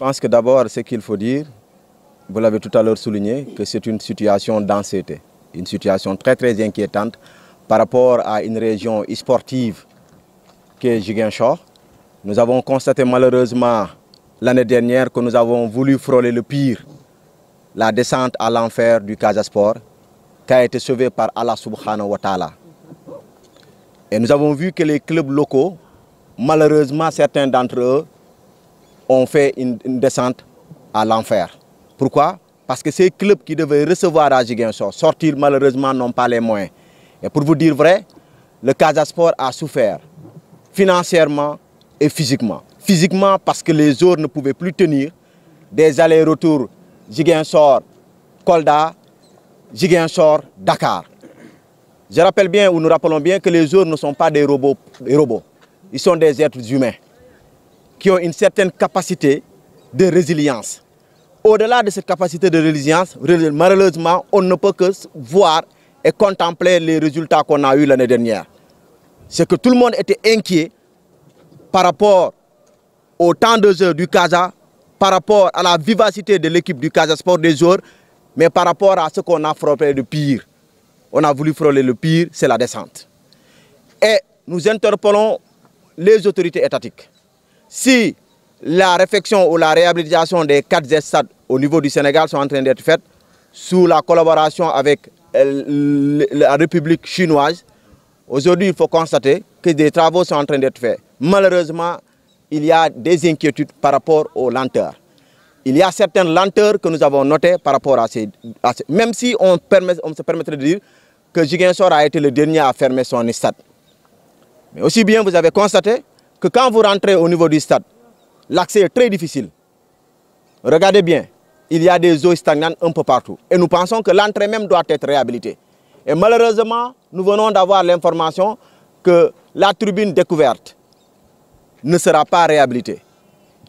pense que d'abord, ce qu'il faut dire, vous l'avez tout à l'heure souligné, que c'est une situation d'anxiété, une situation très très inquiétante par rapport à une région sportive qui est Ziguinchor. Nous avons constaté malheureusement l'année dernière que nous avons voulu frôler le pire, la descente à l'enfer du Casa Sport, qui a été sauvé par Allah subhanahu wa ta'ala. Et nous avons vu que les clubs locaux, malheureusement certains d'entre eux, ont fait une descente à l'enfer. Pourquoi? Parce que ces clubs qui devaient recevoir à Ziguinchor, sortir malheureusement n'ont pas les moyens. Et pour vous dire vrai, le Casa Sport a souffert financièrement et physiquement. Physiquement parce que les joueurs ne pouvaient plus tenir des allers-retours Ziguinchor, Kolda, Ziguinchor, Dakar. Je rappelle bien, ou nous rappelons bien que les joueurs ne sont pas des robots. Ils sont des êtres humains qui ont une certaine capacité de résilience. Au-delà de cette capacité de résilience, malheureusement, on ne peut que voir et contempler les résultats qu'on a eus l'année dernière. C'est que tout le monde était inquiet par rapport au temps de jeu du Casa, par rapport à la vivacité de l'équipe du Casa Sport des joueurs, mais par rapport à ce qu'on a frôlé de pire. On a voulu frôler le pire, c'est la descente. Et nous interpellons les autorités étatiques. Si la réfection ou la réhabilitation des 4 stades au niveau du Sénégal sont en train d'être faites sous la collaboration avec la République chinoise, aujourd'hui il faut constater que des travaux sont en train d'être faits. Malheureusement, il y a des inquiétudes par rapport aux lenteurs. Il y a certaines lenteurs que nous avons notées par rapport à ces... Même si on se permettrait de dire que Ziguinchor a été le dernier à fermer son stade. Mais aussi bien vous avez constaté que quand vous rentrez au niveau du stade, l'accès est très difficile. Regardez bien, il y a des eaux stagnantes un peu partout. Et nous pensons que l'entrée même doit être réhabilitée. Et malheureusement, nous venons d'avoir l'information que la tribune découverte ne sera pas réhabilitée.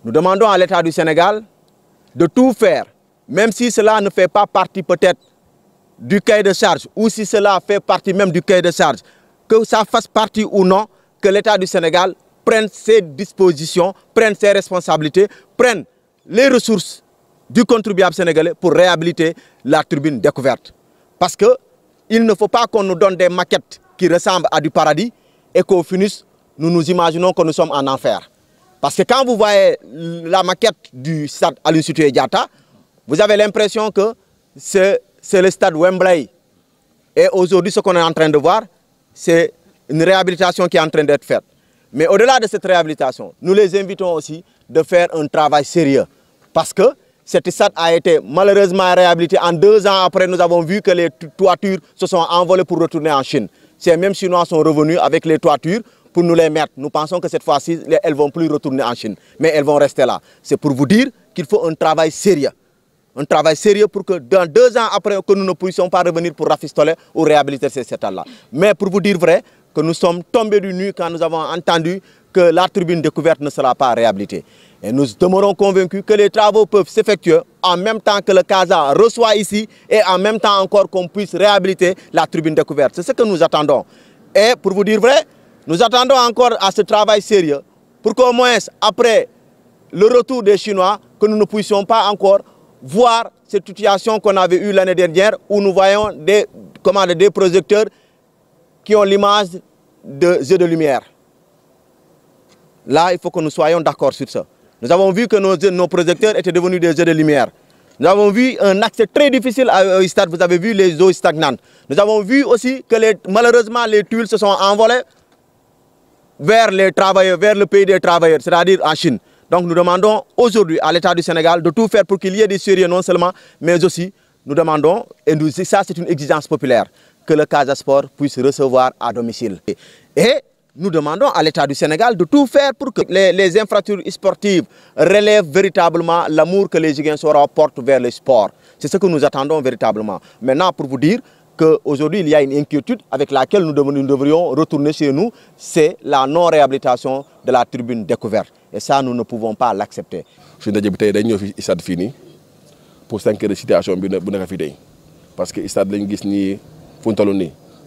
Nous demandons à l'État du Sénégal de tout faire, même si cela ne fait pas partie peut-être du cahier de charge, ou si cela fait partie même du cahier de charge, que ça fasse partie ou non, que l'État du Sénégal prenne ses dispositions, prenne ses responsabilités, prenne les ressources du contribuable sénégalais pour réhabiliter la tribune découverte. Parce qu'il ne faut pas qu'on nous donne des maquettes qui ressemblent à du paradis et qu'au finish, nous nous imaginons que nous sommes en enfer. Parce que quand vous voyez la maquette du stade Aline Sitoé Diatta, vous avez l'impression que c'est le stade Wembley. Et aujourd'hui, ce qu'on est en train de voir, c'est une réhabilitation qui est en train d'être faite. Mais au-delà de cette réhabilitation, nous les invitons aussi de faire un travail sérieux. Parce que cet stade a été malheureusement réhabilité. En 2 ans après, nous avons vu que les toitures se sont envolées pour retourner en Chine. Ces mêmes Chinois sont revenus avec les toitures pour nous les mettre. Nous pensons que cette fois-ci, elles ne vont plus retourner en Chine, mais elles vont rester là. C'est pour vous dire qu'il faut un travail sérieux. Un travail sérieux pour que dans 2 ans après, que nous ne puissions pas revenir pour rafistoler ou réhabiliter ces stades-là. Mais pour vous dire vrai, que nous sommes tombés du nu quand nous avons entendu que la tribune découverte ne sera pas réhabilitée. Et nous demeurons convaincus que les travaux peuvent s'effectuer en même temps que le Casa reçoit ici et en même temps encore qu'on puisse réhabiliter la tribune découverte. C'est ce que nous attendons. Et pour vous dire vrai, nous attendons encore à ce travail sérieux pour qu'au moins après le retour des Chinois, que nous ne puissions pas encore voir cette situation qu'on avait eue l'année dernière où nous voyons des projecteurs qui ont l'image de jeux de lumière. Là, il faut que nous soyons d'accord sur ça. Nous avons vu que nos projecteurs étaient devenus des jeux de lumière. Nous avons vu un accès très difficile au stade. Vous avez vu les eaux stagnantes. Nous avons vu aussi que malheureusement les tuiles se sont envolées vers les travailleurs, vers le pays des travailleurs, c'est-à-dire en Chine. Donc nous demandons aujourd'hui à l'État du Sénégal de tout faire pour qu'il y ait des sérieux non seulement, mais aussi nous demandons, et ça c'est une exigence populaire, que le Casa Sport puisse recevoir à domicile. Et nous demandons à l'État du Sénégal de tout faire pour que les infrastructures sportives relèvent véritablement l'amour que les Ziguinchorois portent vers le sport. C'est ce que nous attendons véritablement. Maintenant, pour vous dire qu'aujourd'hui, il y a une inquiétude avec laquelle nous devrions retourner chez nous, c'est la non-réhabilitation de la tribune découverte. Et ça, nous ne pouvons pas l'accepter. Je suis stade fini pour 5 heures de situation. Parce que le stade est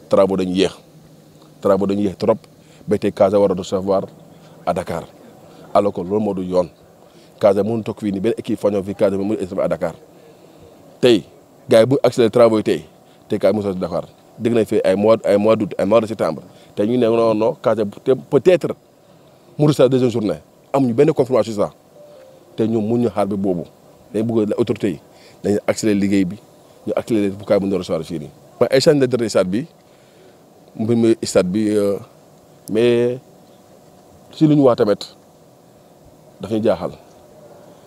travaux de travaux de trop. Bété Casa war a recevoir à Dakar alors que loolu moo du yoon Casa mënu toog fii nii benn équipe fañoo fii Casa mënu à Dakar tey gars yi bu accéléré travaux yi tey Casa mënu Dakar dégg nañ fi ay mois d'août ay mois de septembre tey ñu ne non Casa peut-être mu resta deuxième journée amuñu benn confirmation sur ça te ñoom mun ñu xaar bi boobu dañ bëgg autorité yi dañuy accéléré liggéey bi ñu accéléré bu kaay bu ñu recevoir fii nii. mooy échange de dernier stade bi mbir mi stade bi mais si lu ñu wax tamit daf ñu jaaxal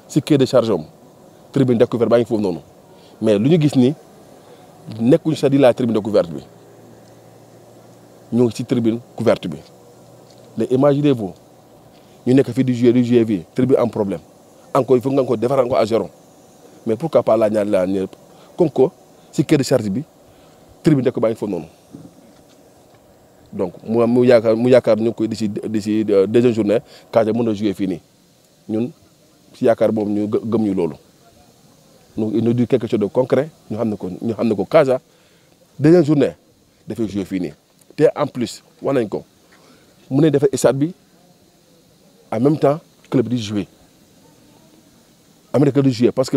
si quai de charge am tribune découverte baa ngi foofu noonu mais lu ñu gis ni nekkuñu sa di la tribune découverte bi ñu ngi si tribune couverte bi mais imaginez-vous ñu nekk fii di jouer fii tribune am problème encore il faut nga ko defaraat ko à zéro mais pourquoi pas la ñaari la ñëpp comme que si quai de charge bi tribune découverte baa ngi foofu noonu donc mu yaakaar ñu ngi koy d'ici deuxième journée Casa mën a jouer fii nii ñun si yaakaar boobu ñu gëm ñu loolu il nous dit quelque chose de concret ñu xam ne ko Casa deuxième journée dafay jouer fii nii te en plus wax nañ ko mu ne defar stade bi en même temps club di jouer Amérique di jouer parce que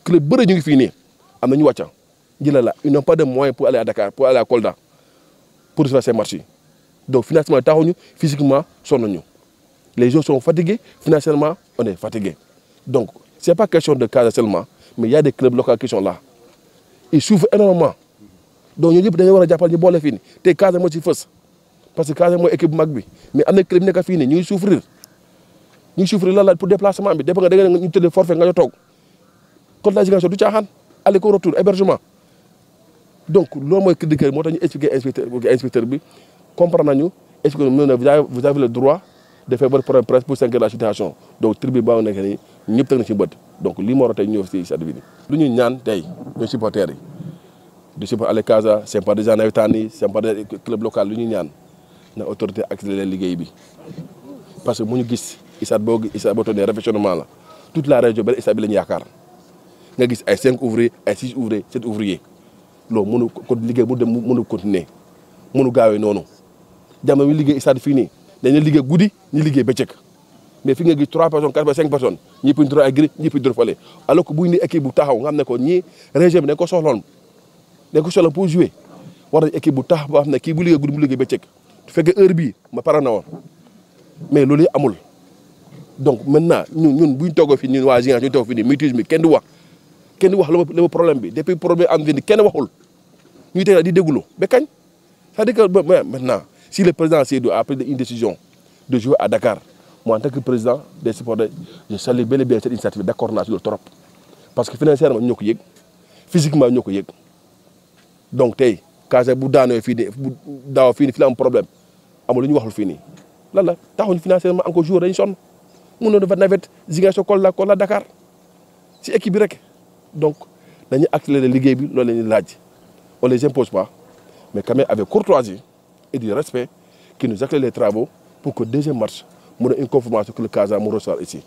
club bëri ñu ngi fii nii am na ñu wàcca jëla la ils n'ont pas de moyens pour aller à Dakar pour aller à Kolda pour faire ces matchs donc financièrement taxuñu physiquement sonn ñu les joueurs sont fatigués financièrement on est fatigué donc c'est pas question de Casa seulement mais il y a des clubs locaux qui sont là ils souffrent énormément donc ñun ñëpp dañoo war a jàppal ñu boole fii nii te Casa moo ci fës parce que Casa mooy équipe bu mag bi mais am na club nekk fii nii ñu ngi souffrir lan la pour déplacement bi dépend nga da nga ñu tëddee forfait nga ñu toog kon la Ziguinchor du caaxaan aller ko retour hébergement donc loolu mooy cri de cœur moo tax ñu expliquer inspecteur bi comprendre nañu expliquer vous avez le droit de faire votre problème presse pour s'inquiéter de la situation donc tribune baa nekk nii ñëpp teg na ci bët donc lii moo war a tey ñëw si stade bi lu ñuy ñaan tey ñooy supporters yi di supporter ale Casa sympathisants navétanes yi sympathisants club local lu ñuy ñaan na autorité accéléré liggéey bi parce que mu ñu gis stade boo tonnee réfectionnement la toute la région benn stade bi la ñu yaakaar nga gis ay 5 ouvriers ay 6 ouvriers 7 ouvriers loolu mënu ko liggéey mu dem mënu continuer mënu gaawee noonu jamono yu liggéey stade fii nii dañuy liggéey guddi ñu liggéey bëccëg mais fi nga gis 3 personnes 4 personnes 5 personnes ñëpp ñu dóor ay gris ñëpp ñu dóor fële alors que bu ñu équipe bu taxaw nga xam ne ko ñii région bi dañ ko soxloon pour jouer war nañ équipe bu taxaw boo xam ne kii bu liggéey guddi bu liggéey bëccëg su fekkee heure bii ma pare na woon mais loolu amul donc maintenant ñun bu ñu toogoo fii ñun waa Ziguinchor ñu toog fii nii mutuelle bi kenn du wax la problème bi depuis problème am fi ni kenn waxul ñuy teel di déglu ba kañ c'est-à-dire que maintenant si le président Seydou a pris une décision de jouer à Dakar moi en tant que président des supporters je salue bel et bien cette initiative d'accord naa ci loolu trop parce que financièrement ñoo ko yëg physiquement ñoo ko yëg donc tey Casa bu daanoo fii nii bu daaw fii nii fi la am problème amul lu ñu waxul fii nii lan la taxuñ financièrement encore jour dañu sonn mun na dafa navette Ziguinchor Kolda Dakar ci équipe bi rek donc dañuy accélérer liggéey bi loolu la ñuy laaj on les impose pas mais quand même avec courtoisie et du respect qui nous accélère les travaux pour que deuxième match mu ne une confirmation que le Casa mu recevoir ici